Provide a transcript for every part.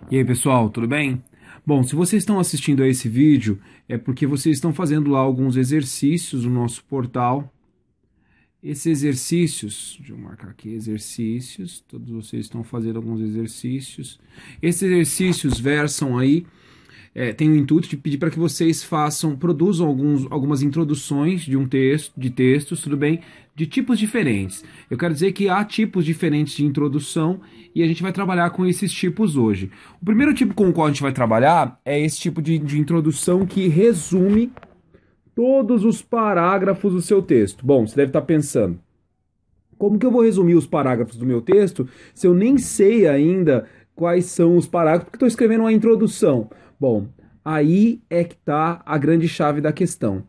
E aí, pessoal, tudo bem? Bom, se vocês estão assistindo a esse vídeo, é porque vocês estão fazendo lá alguns exercícios no nosso portal. Esses exercícios, deixa eu marcar aqui, exercícios, todos vocês estão fazendo alguns exercícios. Esses exercícios versam aí tem o intuito de pedir para que vocês produzam algumas introduções de um texto, de textos, tudo bem? De tipos diferentes. Eu quero dizer que há tipos diferentes de introdução e a gente vai trabalhar com esses tipos hoje. O primeiro tipo com o qual a gente vai trabalhar é esse tipo de introdução que resume todos os parágrafos do seu texto. Bom, você deve estar pensando, como que eu vou resumir os parágrafos do meu texto se eu nem sei ainda quais são os parágrafos, porque estou escrevendo uma introdução? Bom, aí é que está a grande chave da questão.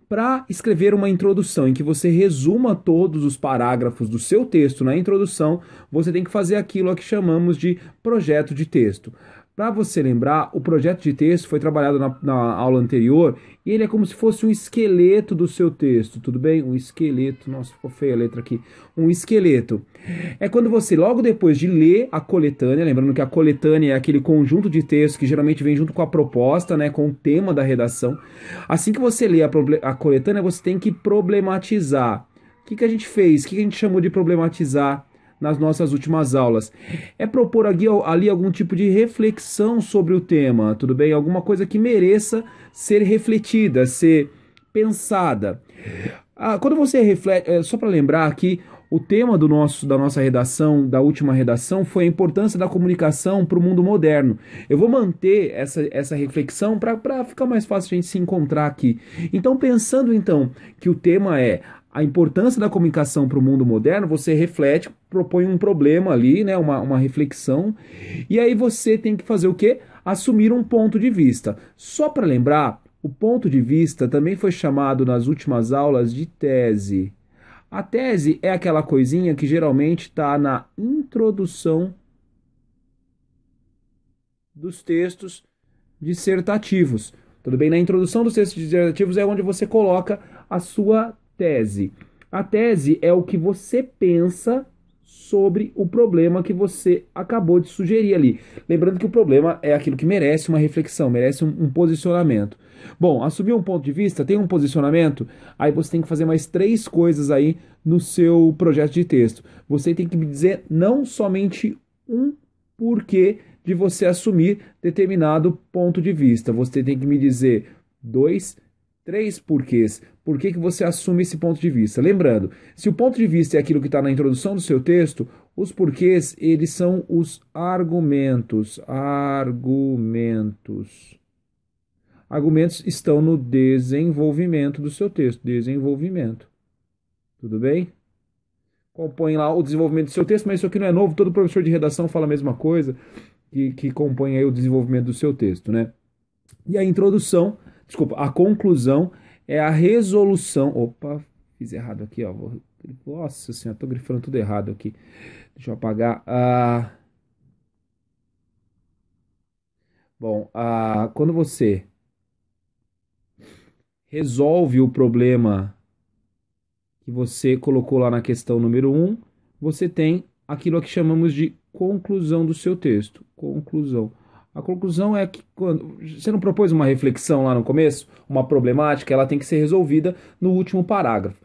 Para escrever uma introdução em que você resuma todos os parágrafos do seu texto na introdução, você tem que fazer aquilo que chamamos de projeto de texto. Para você lembrar, o projeto de texto foi trabalhado na aula anterior e ele é como se fosse um esqueleto do seu texto, tudo bem? Um esqueleto, nossa, ficou feia a letra aqui. Um esqueleto. É quando você, logo depois de ler a coletânea, lembrando que a coletânea é aquele conjunto de textos que geralmente vem junto com a proposta, né, com o tema da redação. Assim que você lê a coletânea, você tem que problematizar. O que a gente fez? O que a gente chamou de problematizar nas nossas últimas aulas? É propor ali algum tipo de reflexão sobre o tema, tudo bem? Alguma coisa que mereça ser refletida, ser pensada. Quando você reflete, só para lembrar aqui, o tema da nossa redação, da última redação, foi a importância da comunicação para o mundo moderno. Eu vou manter essa reflexão para ficar mais fácil a gente se encontrar aqui. Então, pensando então que o tema é a importância da comunicação para o mundo moderno, você reflete, propõe um problema ali, né, uma reflexão, e aí você tem que fazer o quê? Assumir um ponto de vista. Só para lembrar, o ponto de vista também foi chamado nas últimas aulas de tese. A tese é aquela coisinha que geralmente está na introdução dos textos dissertativos. Tudo bem? Na introdução dos textos dissertativos é onde você coloca a sua tese. A tese é o que você pensa sobre o problema que você acabou de sugerir ali. Lembrando que o problema é aquilo que merece uma reflexão, merece um posicionamento. Bom, assumir um ponto de vista, tem um posicionamento, aí você tem que fazer mais três coisas aí no seu projeto de texto. Você tem que me dizer não somente um porquê de você assumir determinado ponto de vista. Você tem que me dizer dois, três porquês. Por que você assume esse ponto de vista? Lembrando, se o ponto de vista é aquilo que está na introdução do seu texto, os porquês, eles são os argumentos. Argumentos. Argumentos estão no desenvolvimento do seu texto. Desenvolvimento. Tudo bem? Compõe lá o desenvolvimento do seu texto, mas isso aqui não é novo, todo professor de redação fala a mesma coisa, que compõe aí o desenvolvimento do seu texto, né? E a introdução, desculpa, a conclusão é a resolução. Opa, fiz errado aqui, ó. Nossa senhora, tô grifando tudo errado aqui. Deixa eu apagar. Bom, quando você resolve o problema que você colocou lá na questão número um, você tem aquilo que chamamos de conclusão do seu texto. Conclusão. A conclusão é que quando você não propôs uma reflexão lá no começo, uma problemática, ela tem que ser resolvida no último parágrafo.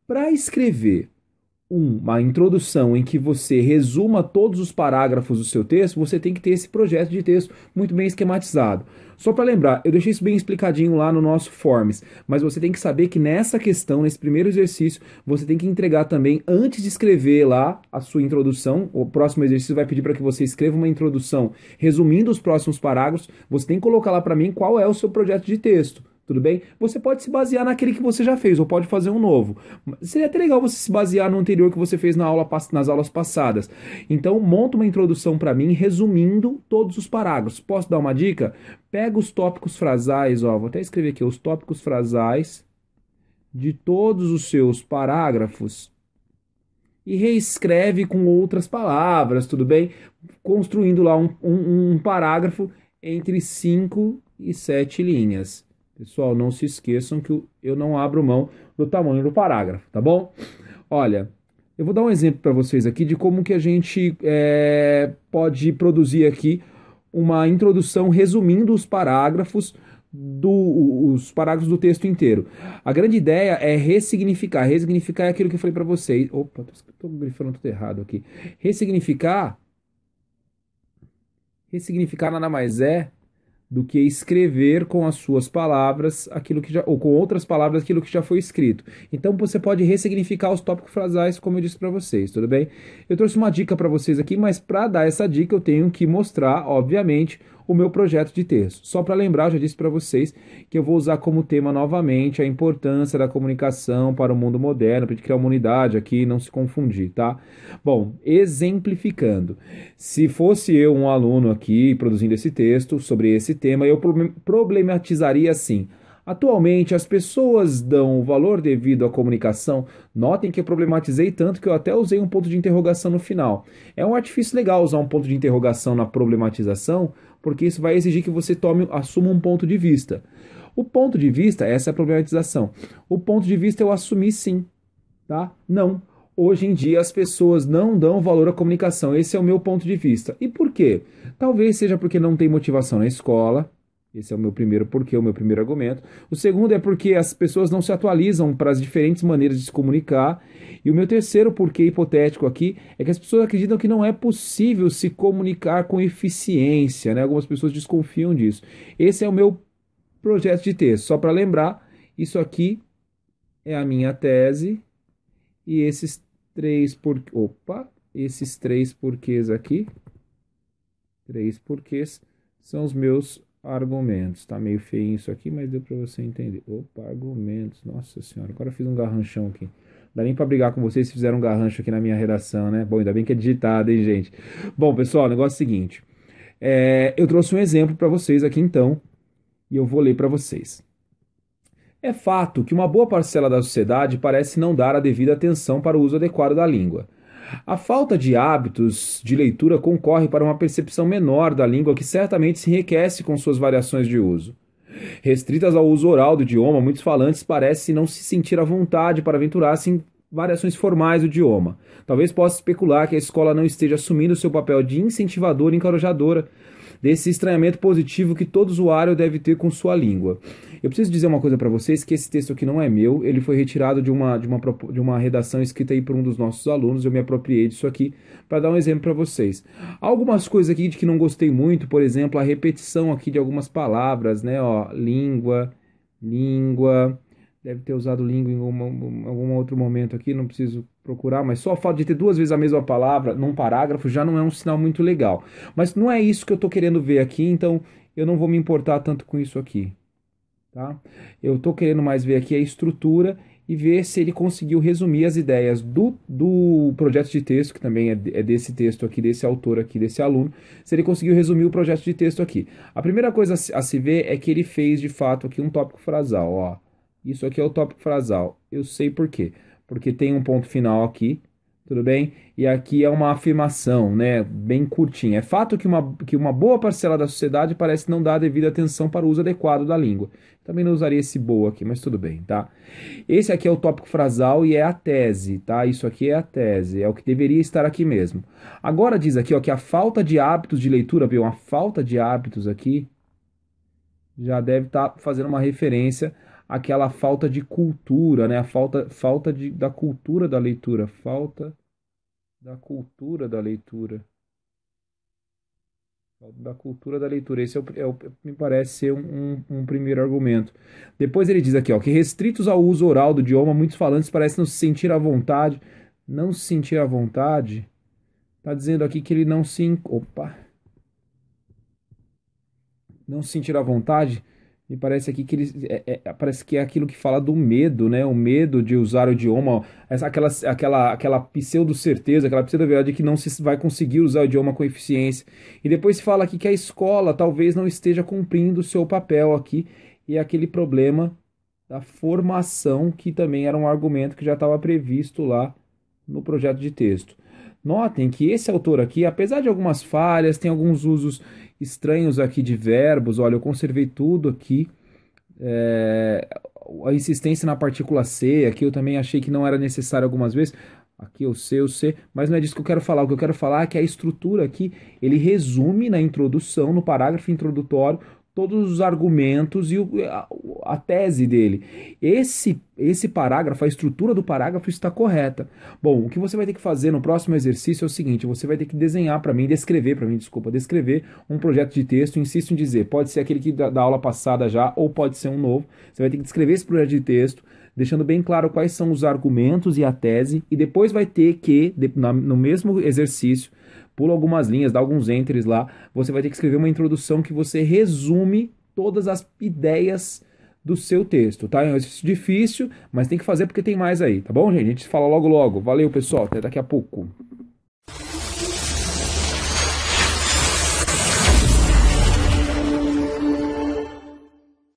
Para escrever uma introdução em que você resuma todos os parágrafos do seu texto, você tem que ter esse projeto de texto muito bem esquematizado. Só para lembrar, eu deixei isso bem explicadinho lá no nosso Forms, mas você tem que saber que nessa questão, nesse primeiro exercício, você tem que entregar também, antes de escrever lá a sua introdução, o próximo exercício vai pedir para que você escreva uma introdução resumindo os próximos parágrafos, você tem que colocar lá para mim qual é o seu projeto de texto. Tudo bem? Você pode se basear naquele que você já fez, ou pode fazer um novo. Seria até legal você se basear no anterior que você fez nas aulas passadas. Então, monta uma introdução para mim, resumindo todos os parágrafos. Posso dar uma dica? Pega os tópicos frasais, ó, vou até escrever aqui, os tópicos frasais de todos os seus parágrafos e reescreve com outras palavras, tudo bem? Construindo lá um parágrafo entre 5 e 7 linhas. Pessoal, não se esqueçam que eu não abro mão do tamanho do parágrafo, tá bom? Olha, eu vou dar um exemplo para vocês aqui de como que a gente pode produzir aqui uma introdução resumindo os parágrafos do texto inteiro. A grande ideia é ressignificar. Ressignificar é aquilo que eu falei para vocês. Opa, tô grifando tudo errado aqui. Ressignificar, ressignificar nada mais é do que escrever com as suas palavras aquilo que já, ou com outras palavras aquilo que já foi escrito. Então você pode ressignificar os tópicos frasais, como eu disse para vocês, tudo bem? Eu trouxe uma dica para vocês aqui, mas para dar essa dica eu tenho que mostrar, obviamente, o meu projeto de texto. Só para lembrar, eu já disse para vocês que eu vou usar como tema novamente a importância da comunicação para o mundo moderno, para criar uma unidade aqui, não se confundir, tá? Bom, exemplificando. Se fosse eu um aluno aqui produzindo esse texto sobre esse tema, eu problematizaria assim. Atualmente, as pessoas dão o valor devido à comunicação. Notem que eu problematizei tanto que eu até usei um ponto de interrogação no final. É um artifício legal usar um ponto de interrogação na problematização, porque isso vai exigir que você assuma um ponto de vista. O ponto de vista, essa é a problematização. O ponto de vista eu assumi sim, tá? Não. Hoje em dia as pessoas não dão valor à comunicação. Esse é o meu ponto de vista. E por quê? Talvez seja porque não tem motivação na escola. Esse é o meu primeiro porquê, o meu primeiro argumento. O segundo é porque as pessoas não se atualizam para as diferentes maneiras de se comunicar. E o meu terceiro porquê hipotético aqui é que as pessoas acreditam que não é possível se comunicar com eficiência, né? Algumas pessoas desconfiam disso. Esse é o meu projeto de texto. Só para lembrar, isso aqui é a minha tese. E esses três porquês aqui, três porquês, são os meus argumentos. Tá meio feio isso aqui, mas deu para você entender. Opa, argumentos, nossa senhora, agora eu fiz um garranchão aqui. Não dá nem para brigar com vocês se fizeram um garrancho aqui na minha redação, né? Bom, ainda bem que é digitado, hein, gente? Bom, pessoal, o negócio é o seguinte. Eu trouxe um exemplo para vocês aqui, então, e eu vou ler para vocês. É fato que uma boa parcela da sociedade parece não dar a devida atenção para o uso adequado da língua. A falta de hábitos de leitura concorre para uma percepção menor da língua que certamente se enriquece com suas variações de uso. Restritas ao uso oral do idioma, muitos falantes parecem não se sentir à vontade para aventurar-se em variações formais do idioma. Talvez possa especular que a escola não esteja assumindo seu papel de incentivadora e encorajadora desse estranhamento positivo que todo usuário deve ter com sua língua. Eu preciso dizer uma coisa para vocês, que esse texto aqui não é meu, ele foi retirado de uma redação escrita aí por um dos nossos alunos, eu me apropriei disso aqui para dar um exemplo para vocês. Há algumas coisas aqui de que não gostei muito, por exemplo, a repetição aqui de algumas palavras, né, ó, língua, deve ter usado língua em algum outro momento aqui, não preciso procurar, mas só o fato de ter duas vezes a mesma palavra num parágrafo já não é um sinal muito legal. Mas não é isso que eu estou querendo ver aqui, então eu não vou me importar tanto com isso aqui, tá? Eu estou querendo mais ver aqui a estrutura e ver se ele conseguiu resumir as ideias do projeto de texto, que também é desse texto aqui, desse autor aqui, desse aluno, se ele conseguiu resumir o projeto de texto aqui. A primeira coisa a se ver é que ele fez, de fato, aqui um tópico frasal, ó. Isso aqui é o tópico frasal. Eu sei por quê. Porque tem um ponto final aqui, tudo bem? E aqui é uma afirmação, né? Bem curtinha. É fato que uma boa parcela da sociedade parece não dar a devida atenção para o uso adequado da língua. Também não usaria esse boa aqui, mas tudo bem, tá? Esse aqui é o tópico frasal e é a tese, tá? Isso aqui é a tese, é o que deveria estar aqui mesmo. Agora diz aqui, ó, que a falta de hábitos de leitura, viu? Uma falta de hábitos aqui já deve estar fazendo uma referência àquela falta de cultura, né? A da cultura da leitura. Falta da cultura da leitura. Falta da cultura da leitura. Esse me parece ser um primeiro argumento. Depois ele diz aqui, ó, que restritos ao uso oral do idioma, muitos falantes parecem não se sentir à vontade. Não se sentir à vontade? Está dizendo aqui que ele não se... Opa! Não se sentir à vontade, me parece aqui que ele parece que é aquilo que fala do medo, né? O medo de usar o idioma, aquela pseudo-certeza, aquela pseudo-verdade de que não se vai conseguir usar o idioma com eficiência. E depois se fala aqui que a escola talvez não esteja cumprindo o seu papel aqui, e é aquele problema da formação, que também era um argumento que já estava previsto lá no projeto de texto. Notem que esse autor aqui, apesar de algumas falhas, tem alguns usos estranhos aqui de verbos. Olha, eu conservei tudo aqui. A insistência na partícula C, aqui eu também achei que não era necessário algumas vezes. Aqui o C, mas não é disso que eu quero falar. O que eu quero falar é que a estrutura aqui, ele resume na introdução, no parágrafo introdutório, todos os argumentos e a tese dele. Esse parágrafo, a estrutura do parágrafo está correta. Bom, o que você vai ter que fazer no próximo exercício é o seguinte, você vai ter que desenhar para mim, descrever para mim, desculpa, descrever um projeto de texto, insisto em dizer, pode ser aquele que da aula passada já, ou pode ser um novo. Você vai ter que descrever esse projeto de texto, deixando bem claro quais são os argumentos e a tese, e depois vai ter que, no mesmo exercício, pula algumas linhas, dá alguns enters lá, você vai ter que escrever uma introdução que você resume todas as ideias do seu texto, tá? É um exercício difícil, mas tem que fazer porque tem mais aí, tá bom, gente? A gente se fala logo logo. Valeu, pessoal, até daqui a pouco.